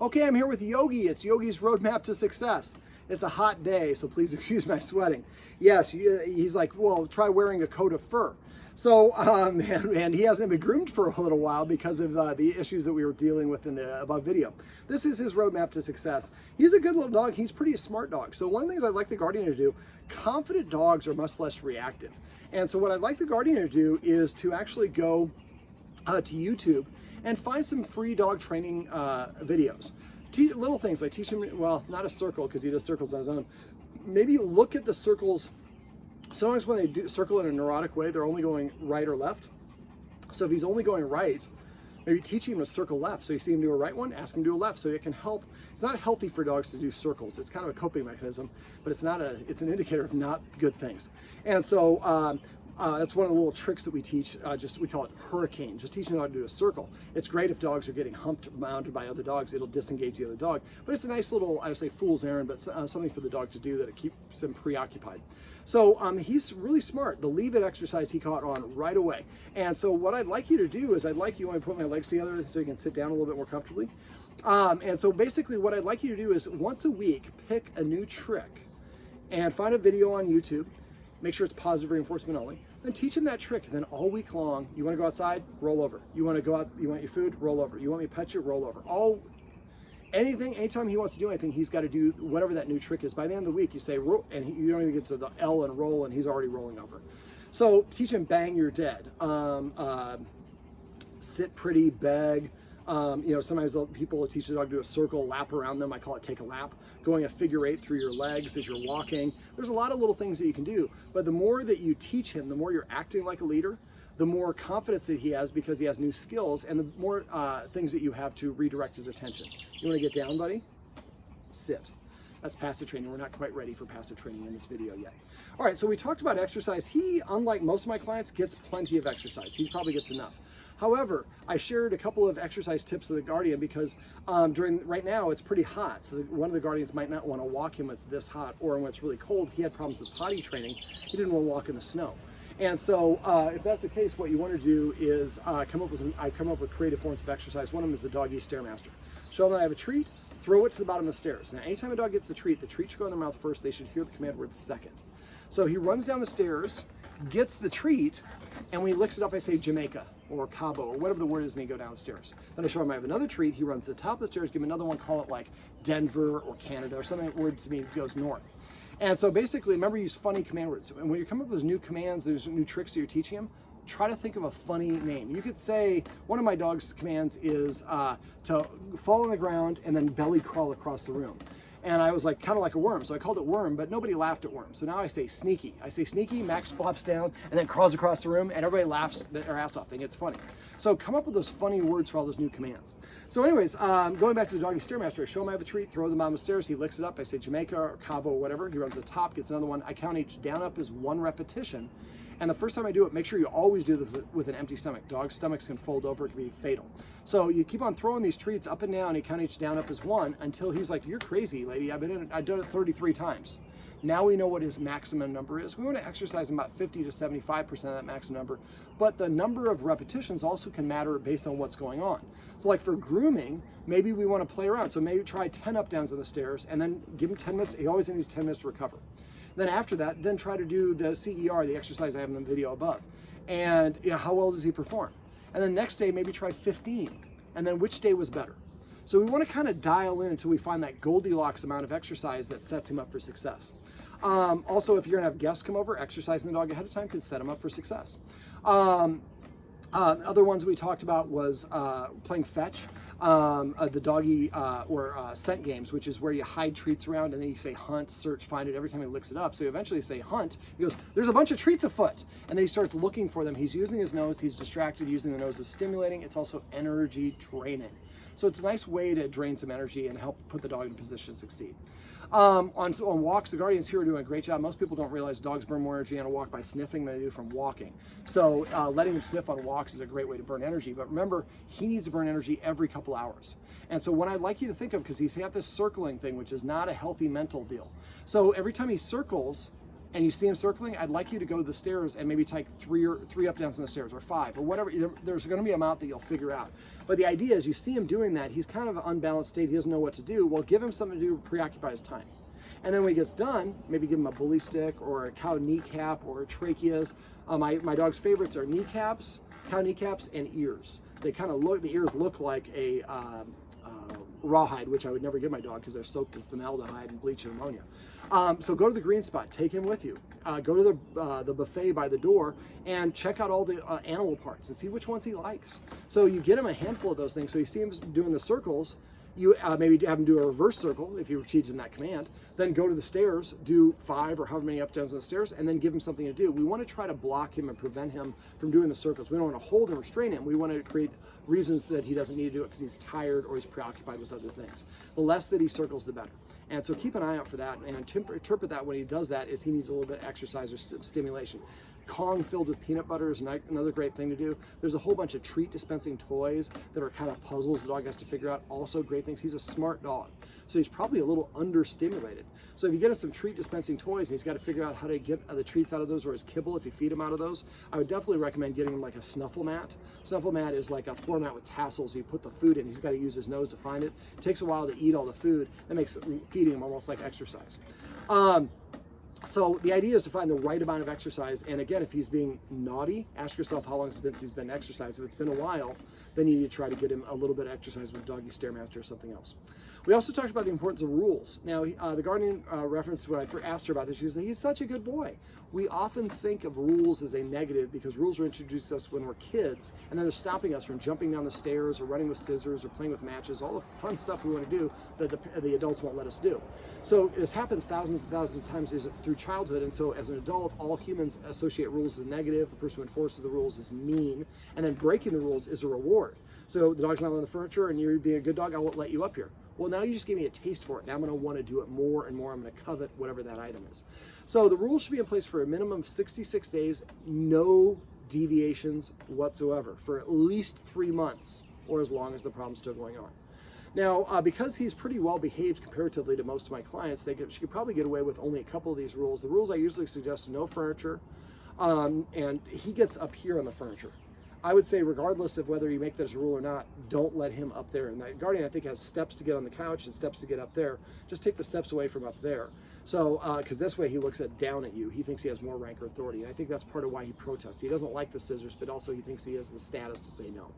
Okay, I'm here with Yogi. It's Yogi's Roadmap to Success. It's a hot day, so please excuse my sweating. Yes, he's like, well, try wearing a coat of fur. So, and he hasn't been groomed for a little while because of the issues that we were dealing with in the above video. This is his roadmap to success. He's a good little dog. He's pretty smart dog. So one of the things I'd like the Guardian to do, confident dogs are much less reactive. And so what I'd like the Guardian to do is to actually go to YouTube and find some free dog training videos. Little things like teach him, well, not a circle because he does circles on his own. Maybe look at the circles. Sometimes when they do circle in a neurotic way, they're only going right or left. So if he's only going right, maybe teach him to circle left. So you see him do a right one, ask him to do a left. So it can help. It's not healthy for dogs to do circles. It's kind of a coping mechanism, but it's an indicator of not good things. And so that's one of the little tricks that we teach. We call it hurricane. Just teaching a dog to do a circle. It's great if dogs are getting humped, mounted by other dogs. It'll disengage the other dog. But it's a nice little, I would say, fool's errand, but something for the dog to do that it keeps him preoccupied. So he's really smart. The leave it exercise he caught on right away. And so what I'd like you to do is I'd like you to put my legs together so you can sit down a little bit more comfortably. And so basically what I'd like you to do is once a week, pick a new trick and find a video on YouTube. Make sure it's positive reinforcement only. Then teach him that trick. And then all week long, you want to go outside, roll over. You want to go out, you want your food, roll over. You want me to pet you, roll over. Anytime he wants to do anything, he's got to do whatever that new trick is. By the end of the week, you say, roll, and you don't even get to the L and roll, and he's already rolling over. So teach him bang, you're dead. Sit pretty, beg. Sometimes people will teach the dog to do a circle, lap around them. I call it take a lap. Going a figure 8 through your legs as you're walking. There's a lot of little things that you can do, but the more that you teach him, the more you're acting like a leader, the more confidence that he has because he has new skills, and the more things that you have to redirect his attention. You want to get down, buddy? Sit. That's passive training. We're not quite ready for passive training in this video yet. All right, so we talked about exercise. He, unlike most of my clients, gets plenty of exercise. He probably gets enough. However, I shared a couple of exercise tips with the Guardian because right now it's pretty hot. So one of the Guardians might not want to walk him when it's this hot, or when it's really cold. He had problems with potty training. He didn't want to walk in the snow. And so if that's the case, what you want to do is I come up with creative forms of exercise. One of them is the doggy stairmaster. Show them that I have a treat, throw it to the bottom of the stairs. Now, anytime a dog gets the treat should go in their mouth first. They should hear the command word second. So he runs down the stairs, gets the treat, and when he licks it up, I say Jamaica or Cabo or whatever the word is, and he go downstairs. Then I show him I have another treat. He runs to the top of the stairs, give him another one, call it like Denver or Canada or something that word to me goes north. And so basically, remember, use funny command words. And when you come up with those new commands, those new tricks that you're teaching him, try to think of a funny name. You could say, one of my dog's commands is to fall on the ground and then belly crawl across the room. And I was like, kind of like a worm. So I called it worm, but nobody laughed at worm. So now I say sneaky. I say sneaky, Max flops down and then crawls across the room, and everybody laughs their ass off. They think it's funny. So come up with those funny words for all those new commands. So anyways, going back to the doggy stairmaster, I show him I have a treat, throw them on the stairs, he licks it up, I say Jamaica or Cabo or whatever, he runs to the top, gets another one, I count each down up as 1 repetition, and the first time I do it, make sure you always do this with an empty stomach. Dog stomachs can fold over, it can be fatal. So you keep on throwing these treats up and down, you count each down up as 1 until he's like, you're crazy, lady, I've done it 33 times. Now we know what his maximum number is. We want to exercise about 50 to 75% of that maximum number, but the number of repetitions also can matter based on what's going on. So like for grooming, maybe we want to play around. So maybe try 10 up downs on the stairs and then give him 10 minutes. He always needs 10 minutes to recover. Then after that, then try to do the CER, the exercise I have in the video above. And how well does he perform? And then next day, maybe try 15. And then which day was better? So we want to kind of dial in until we find that Goldilocks amount of exercise that sets him up for success. Also, if you're gonna have guests come over, exercising the dog ahead of time can set them up for success. Other ones we talked about was playing fetch, the doggy or scent games, which is where you hide treats around and then you say hunt, search, find it every time he licks it up. So you eventually say hunt, he goes, there's a bunch of treats afoot. And then he starts looking for them. He's using his nose, he's distracted, using the nose is stimulating. It's also energy draining. So it's a nice way to drain some energy and help put the dog in a position to succeed. On walks, the Guardians here are doing a great job. Most people don't realize dogs burn more energy on a walk by sniffing than they do from walking. So letting him sniff on walks is a great way to burn energy. But remember, he needs to burn energy every couple hours. And so what I'd like you to think of, because he's got this circling thing, which is not a healthy mental deal. So every time he circles, and you see him circling, I'd like you to go to the stairs and maybe take three up downs on the stairs, or 5, or whatever. There's going to be an amount that you'll figure out. But the idea is, you see him doing that, he's kind of an unbalanced state, he doesn't know what to do. Well, give him something to do, preoccupy his time. And then when he gets done, maybe give him a bully stick or a cow kneecap or tracheas. My dog's favorites are kneecaps, cow kneecaps, and ears. They kind of look, the ears look like a rawhide, which I would never give my dog because they're soaked in formaldehyde and bleach and ammonia. So go to the green spot, take him with you. Go to the buffet by the door and check out all the animal parts and see which ones he likes. So you get him a handful of those things. So you see him doing the circles, you maybe have him do a reverse circle if you teach him that command, then go to the stairs, do 5 or however many up downs on the stairs, and then give him something to do. We want to try to block him and prevent him from doing the circles. We don't want to hold and restrain him. We want to create reasons that he doesn't need to do it because he's tired or he's preoccupied with other things. The less that he circles, the better. And so keep an eye out for that, and interpret that when he does that is he needs a little bit of exercise or stimulation. Kong filled with peanut butter is another great thing to do. There's a whole bunch of treat dispensing toys that are kind of puzzles the dog has to figure out. Also great things. He's a smart dog, so he's probably a little understimulated. So if you get him some treat dispensing toys and he's got to figure out how to get the treats out of those, or his kibble if you feed him out of those, I would definitely recommend getting him like a snuffle mat. Snuffle mat is like a floor mat with tassels. You put the food in, he's got to use his nose to find it. It takes a while to eat all the food. That makes feeding him almost like exercise. So the idea is to find the right amount of exercise. And again, if he's being naughty, ask yourself how long it's been since he's been exercised. If it's been a while, then you need to try to get him a little bit of exercise with Doggy Stairmaster or something else. We also talked about the importance of rules. Now, the guardian referenced when I first asked her about this, she said, he's such a good boy. We often think of rules as a negative because rules are introduced to us when we're kids, and then they're stopping us from jumping down the stairs or running with scissors or playing with matches, all the fun stuff we want to do that the adults won't let us do. So this happens thousands and thousands of times through childhood, and so as an adult, all humans associate rules as negative. The person who enforces the rules is mean, and then breaking the rules is a reward. So the dog's not on the furniture and you're being a good dog, I won't let you up here. Well, now you just gave me a taste for it. Now I'm going to want to do it more and more. I'm going to covet whatever that item is. So the rules should be in place for a minimum of 66 days, no deviations whatsoever, for at least 3 months or as long as the problem's still going on. Now, because he's pretty well behaved comparatively to most of my clients, she could probably get away with only a couple of these rules. The rules I usually suggest: no furniture, and he gets up here on the furniture. I would say, regardless of whether you make this a rule or not, don't let him up there. And that guardian, I think, has steps to get on the couch and steps to get up there. Just take the steps away from up there. So, because this way he looks down at you. He thinks he has more rank or authority. And I think that's part of why he protests. He doesn't like the scissors, but also he thinks he has the status to say no.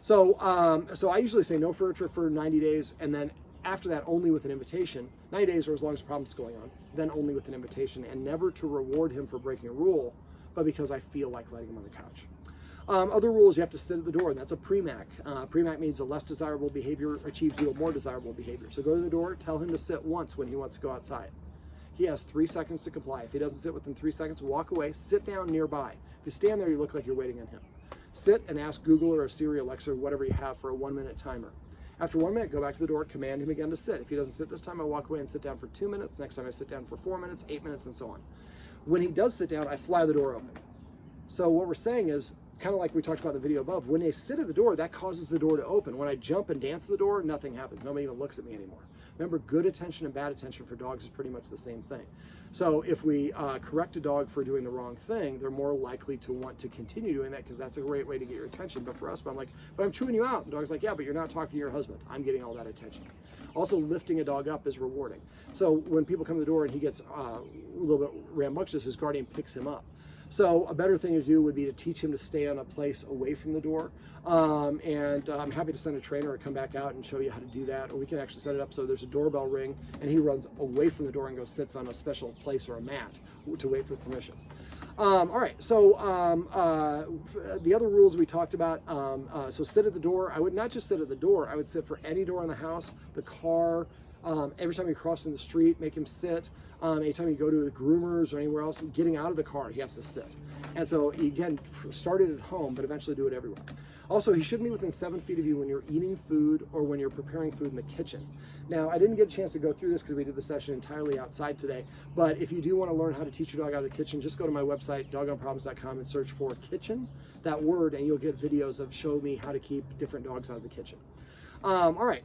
So, so I usually say no furniture for 90 days, and then after that, only with an invitation. 90 days or as long as the problem's going on, then only with an invitation, and never to reward him for breaking a rule, but because I feel like letting him on the couch. Other rules: you have to sit at the door, and that's a pre-mac. Pre-mac means a less desirable behavior achieves you a more desirable behavior. So go to the door, tell him to sit once when he wants to go outside. He has 3 seconds to comply. If he doesn't sit within 3 seconds, walk away, sit down nearby. If you stand there, you look like you're waiting on him. Sit and ask Google or Siri, Alexa, or whatever you have for a 1-minute timer. After 1 minute, go back to the door, command him again to sit. If he doesn't sit this time, I walk away and sit down for 2 minutes. Next time I sit down for 4 minutes, 8 minutes, and so on. When he does sit down, I fly the door open. So what we're saying is, kind of like we talked about in the video above, when they sit at the door, that causes the door to open. When I jump and dance at the door, nothing happens. Nobody even looks at me anymore. Remember, good attention and bad attention for dogs is pretty much the same thing. So if we correct a dog for doing the wrong thing, they're more likely to want to continue doing that because that's a great way to get your attention. But for us, I'm like, but I'm chewing you out. The dog's like, yeah, but you're not talking to your husband. I'm getting all that attention. Also, lifting a dog up is rewarding. So when people come to the door and he gets a little bit rambunctious, his guardian picks him up. So a better thing to do would be to teach him to stay on a place away from the door. And I'm happy to send a trainer to come back out and show you how to do that. Or we can actually set it up so there's a doorbell ring and he runs away from the door and goes sits on a special place or a mat to wait for permission. All right, so the other rules we talked about, so sit at the door. I would not just sit at the door, I would sit for any door in the house, the car, every time you cross in the street, make him sit. Anytime you go to the groomers or anywhere else, getting out of the car, he has to sit. And so, again, started at home, but eventually do it everywhere. Also, he shouldn't be within 7 feet of you when you're eating food or when you're preparing food in the kitchen. Now, I didn't get a chance to go through this because we did the session entirely outside today, but if you do want to learn how to teach your dog out of the kitchen, just go to my website, doggonproblems.com, and search for kitchen, that word, and you'll get videos of show me how to keep different dogs out of the kitchen. All right.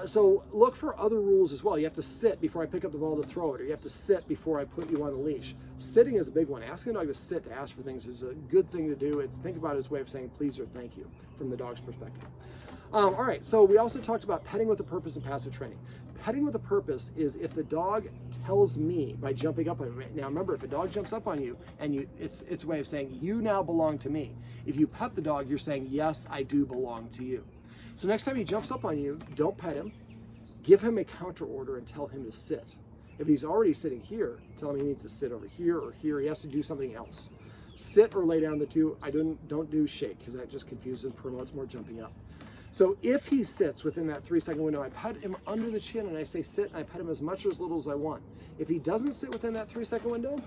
So look for other rules as well. You have to sit before I pick up the ball to throw it, or you have to sit before I put you on the leash. Sitting is a big one. Asking a dog to sit to ask for things is a good thing to do. Think about it as a way of saying please or thank you from the dog's perspective. All right, so we also talked about petting with a purpose and passive training. Petting with a purpose is if the dog tells me by jumping up on me. Now remember, if a dog jumps up on you and it's a way of saying you now belong to me. If you pet the dog, you're saying yes, I do belong to you. So next time he jumps up on you, don't pet him. Give him a counter order and tell him to sit. If he's already sitting here, tell him he needs to sit over here or here. He has to do something else. Sit or lay down, the two. I don't do shake because that just confuses and promotes more jumping up. So if he sits within that 3-second window, I pet him under the chin and I say sit, and I pet him as much or as little as I want. If he doesn't sit within that 3-second window,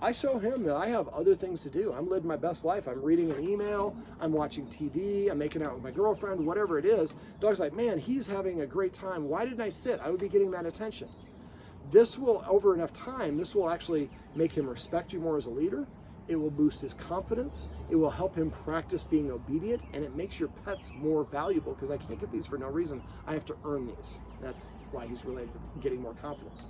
I show him that I have other things to do. I'm living my best life. I'm reading an email, I'm watching TV, I'm making out with my girlfriend, whatever it is. Dog's like, man, he's having a great time. Why didn't I sit? I would be getting that attention. This will, over enough time, this will actually make him respect you more as a leader. It will boost his confidence. It will help him practice being obedient, and it makes your pets more valuable because I can't get these for no reason. I have to earn these. That's why he's related to getting more confidence.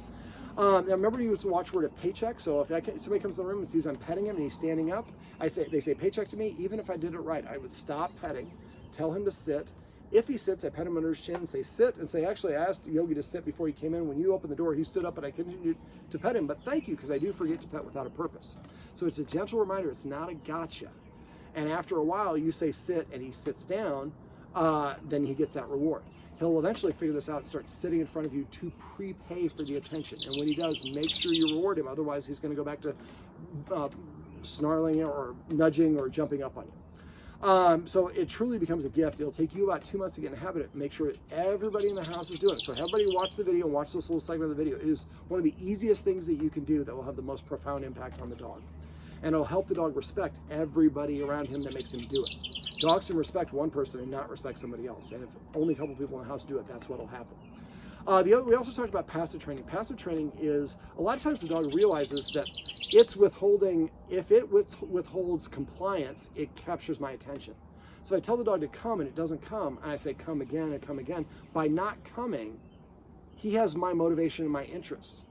Now remember to use the watchword of paycheck. So if somebody comes in the room and sees I'm petting him and he's standing up, they say paycheck to me. Even if I did it right, I would stop petting, tell him to sit. If he sits, I pet him under his chin, say sit, and say, actually, I asked Yogi to sit before he came in. When you opened the door, he stood up and I continued to pet him, but thank you, because I do forget to pet without a purpose. So it's a gentle reminder, it's not a gotcha. And after a while, you say sit and he sits down, then he gets that reward. He'll eventually figure this out and start sitting in front of you to prepay for the attention. And when he does, make sure you reward him. Otherwise, he's going to go back to snarling or nudging or jumping up on you. So it truly becomes a gift. It'll take you about 2 months to get in the habit of it. Make sure everybody in the house is doing it. So everybody watch the video and watch this little segment of the video. It is one of the easiest things that you can do that will have the most profound impact on the dog. And it'll help the dog respect everybody around him that makes him do it. Dogs can respect one person and not respect somebody else. And if only a couple people in the house do it, that's what'll happen. We also talked about passive training. Passive training is, a lot of times the dog realizes that it's withholding, if it withholds compliance, it captures my attention. So I tell the dog to come and it doesn't come, and I say come again and come again. By not coming, he has my motivation and my interest.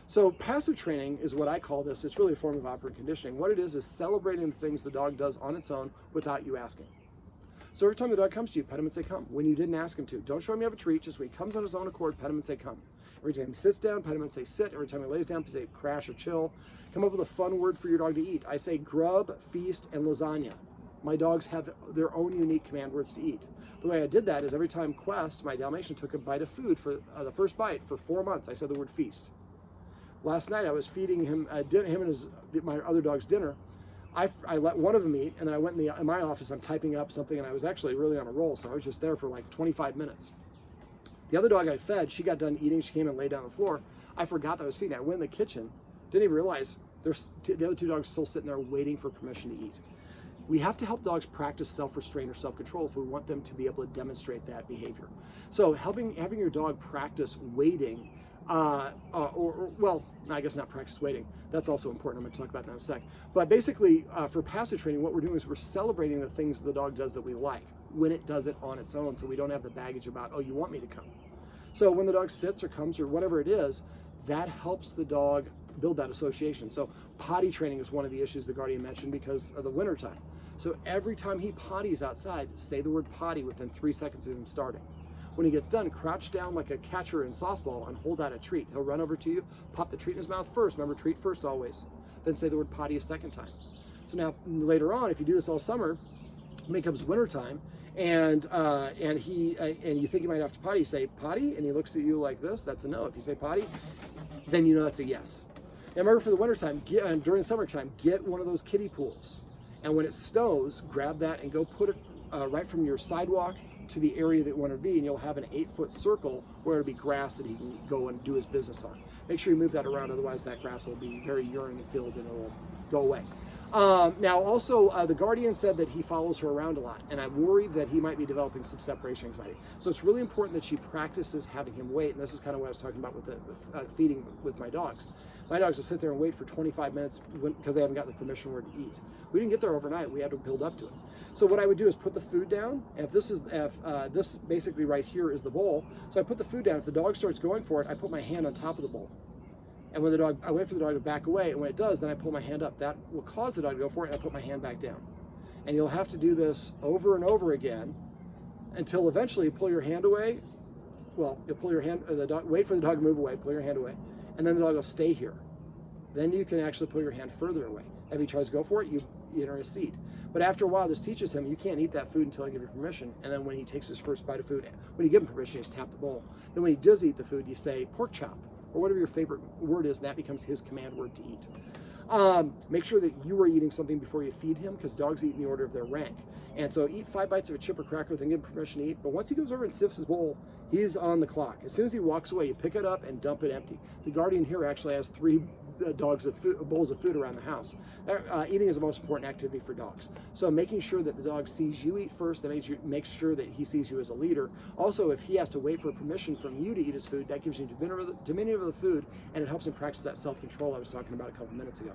So passive training is what I call this. It's really a form of operant conditioning. What it is celebrating the things the dog does on its own without you asking. So every time the dog comes to you, pet him and say come. When you didn't ask him to, don't show him you have a treat. Just when he comes on his own accord, pet him and say come. Every time he sits down, pet him and say sit. Every time he lays down, say crash or chill. Come up with a fun word for your dog to eat. I say grub, feast, and lasagna. My dogs have their own unique command words to eat. The way I did that is every time Quest, my Dalmatian, took a bite of food for the first bite for 4 months, I said the word feast. Last night I was feeding him him and my other dog's dinner. I let one of them eat, and then I went in my office. I'm typing up something, and I was actually really on a roll, so I was just there for like 25 minutes. The other dog I fed, she got done eating. She came and laid down on the floor. I forgot that I was feeding. I went in the kitchen, didn't even realize the other two dogs still sitting there waiting for permission to eat. We have to help dogs practice self-restraint or self-control if we want them to be able to demonstrate that behavior. So having your dog practice waiting. Well, I guess not practice waiting. That's also important. I'm going to talk about that in a sec. But basically, for passive training, what we're doing is we're celebrating the things the dog does that we like when it does it on its own, so we don't have the baggage about, oh, you want me to come. So when the dog sits or comes or whatever it is, that helps the dog build that association. So potty training is one of the issues the guardian mentioned because of the winter time. So every time he potties outside, say the word potty within 3 seconds of him starting. When he gets done, crouch down like a catcher in softball and hold out a treat. He'll run over to you, pop the treat in his mouth first. Remember, treat first always. Then say the word potty a second time. So now later on, if you do this all summer, when it comes winter time, and you think you might have to potty, you say potty, and he looks at you like this. That's a no. If you say potty, then you know that's a yes. Now remember, for the winter time, during the summertime, get one of those kiddie pools, and when it snows, grab that and go put it right from your sidewalk to the area that you want to be, and you'll have an 8-foot circle where it'll be grass that he can go and do his business on. Make sure you move that around, otherwise that grass will be very urine filled and it'll go away. Now, also, the guardian said that he follows her around a lot, and I'm worried that he might be developing some separation anxiety. So it's really important that she practices having him wait, and this is kind of what I was talking about with the feeding with my dogs. My dogs will sit there and wait for 25 minutes because they haven't got the permission word to eat. We didn't get there overnight. We had to build up to it. So what I would do is put the food down. If this basically right here is the bowl, so I put the food down. If the dog starts going for it, I put my hand on top of the bowl. And when I wait for the dog to back away, and when it does, then I pull my hand up. That will cause the dog to go for it, and I put my hand back down. And you'll have to do this over and over again until eventually you pull your hand away. Well, you'll pull your hand, wait for the dog to move away, pull your hand away, and then the dog will stay here. Then you can actually pull your hand further away. If he tries to go for it, you enter a seat. But after a while, this teaches him you can't eat that food until I give you permission. And then when he takes his first bite of food, when you give him permission, you just tap the bowl. Then when he does eat the food, you say pork chop, or whatever your favorite word is, and that becomes his command word to eat. Make sure that you are eating something before you feed him, because dogs eat in the order of their rank. And so eat 5 bites of a chip or cracker, then give him permission to eat. But once he goes over and sifts his bowl, he's on the clock. As soon as he walks away, you pick it up and dump it empty. The guardian here actually has 3 bowls of food around the house. Eating is the most important activity for dogs. So making sure that the dog sees you eat first, that makes sure that he sees you as a leader. Also, if he has to wait for permission from you to eat his food, that gives you dominion of the food, and it helps him practice that self-control I was talking about a couple minutes ago.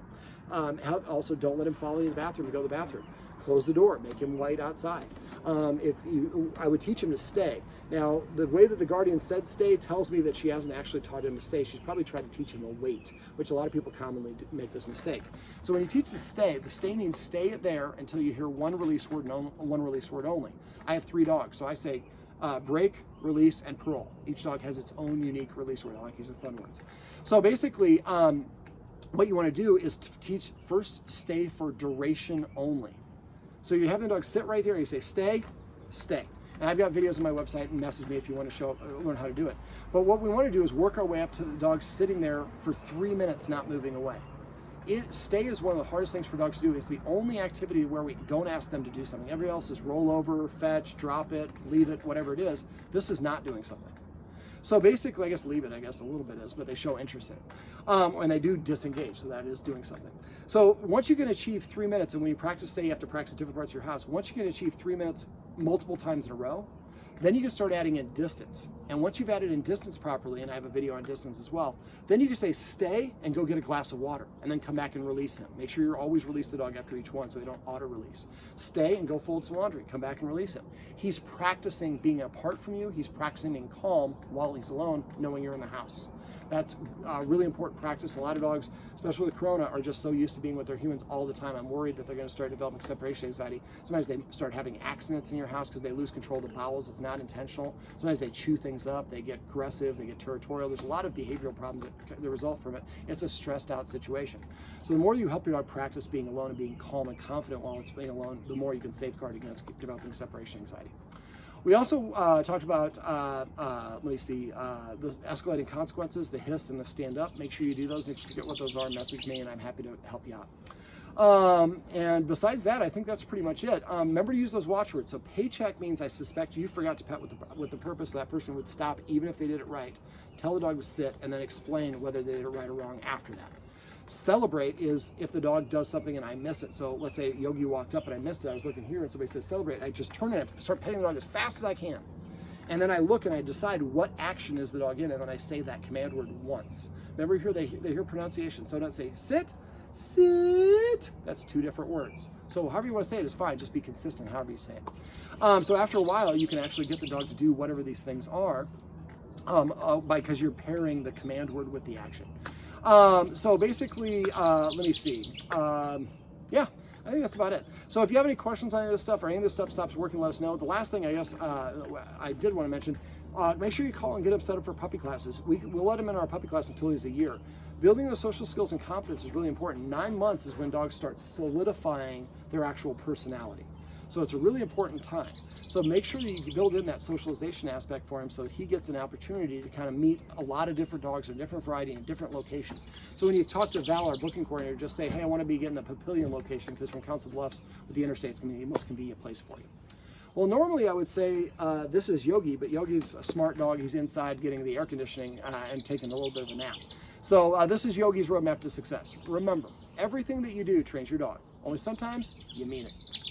Also, don't let him follow you to the bathroom and go to the bathroom. Close the door, make him wait outside. I would teach him to stay. Now, the way that the guardian said stay tells me that she hasn't actually taught him to stay. She's probably tried to teach him to wait, which a lot of people commonly make this mistake. So when you teach the stay means stay there until you hear one release word only. I have 3 dogs, so I say break, release, and parole. Each dog has its own unique release word. I like using fun words. So basically, what you want to do is to teach first stay for duration only. So you have the dog sit right there and you say, stay, stay. And I've got videos on my website, and message me if you want to learn how to do it. But what we want to do is work our way up to the dog sitting there for 3 minutes, not moving away. Stay is one of the hardest things for dogs to do. It's the only activity where we don't ask them to do something. Everything else is roll over, fetch, drop it, leave it, whatever it is. This is not doing something. So basically, leave it, a little bit is, but they show interest in it. And they do disengage, so that is doing something. So once you can achieve 3 minutes, and when you practice stay, you have to practice different parts of your house. Once you can achieve 3 minutes multiple times in a row, then you can start adding in distance. And once you've added in distance properly, and I have a video on distance as well, then you can say stay and go get a glass of water, and then come back and release him. Make sure you always release the dog after each one so they don't auto-release. Stay and go fold some laundry, come back and release him. He's practicing being apart from you. He's practicing being calm while he's alone, knowing you're in the house. That's a really important practice. A lot of dogs, especially with Corona, are just so used to being with their humans all the time. I'm worried that they're going to start developing separation anxiety. Sometimes they start having accidents in your house because they lose control of the bowels. It's not intentional. Sometimes they chew things up. They get aggressive. They get territorial. There's a lot of behavioral problems that result from it. It's a stressed out situation. So the more you help your dog practice being alone and being calm and confident while it's being alone, the more you can safeguard against developing separation anxiety. We also talked about, the escalating consequences, the hiss and the stand up. Make sure you do those. If you forget what those are, message me and I'm happy to help you out. And besides that, I think that's pretty much it. Remember to use those watchwords. So paycheck means I suspect you forgot to pet with the purpose that person would stop even if they did it right. Tell the dog to sit and then explain whether they did it right or wrong after that. Celebrate is if the dog does something and I miss it. So let's say Yogi walked up and I missed it. I was looking here and somebody says celebrate. I just turn it and start petting the dog as fast as I can. And then I look and I decide what action is the dog in, and then I say that command word once. Remember here they hear pronunciation. So don't say sit, sit. That's 2 different words. So however you want to say it is fine. Just be consistent however you say it. So after a while, you can actually get the dog to do whatever these things are because you're pairing the command word with the action. So basically, let me see. Yeah, I think that's about it. So if you have any questions on any of this stuff or any of this stuff stops working, let us know. The last thing I guess I did want to mention, make sure you call and get him set up for puppy classes. We'll let him in our puppy class until he's a year. Building the social skills and confidence is really important. 9 months is when dogs start solidifying their actual personality. So it's a really important time. So make sure that you build in that socialization aspect for him so that he gets an opportunity to kind of meet a lot of different dogs in different variety and different location. So when you talk to Val, our booking coordinator, just say, hey, I want to be getting the Papillion location because from Council Bluffs with the interstate, it's going to be the most convenient place for you. Well, normally I would say this is Yogi, but Yogi's a smart dog. He's inside getting the air conditioning and taking a little bit of a nap. So this is Yogi's roadmap to success. Remember, everything that you do trains your dog. Only sometimes you mean it.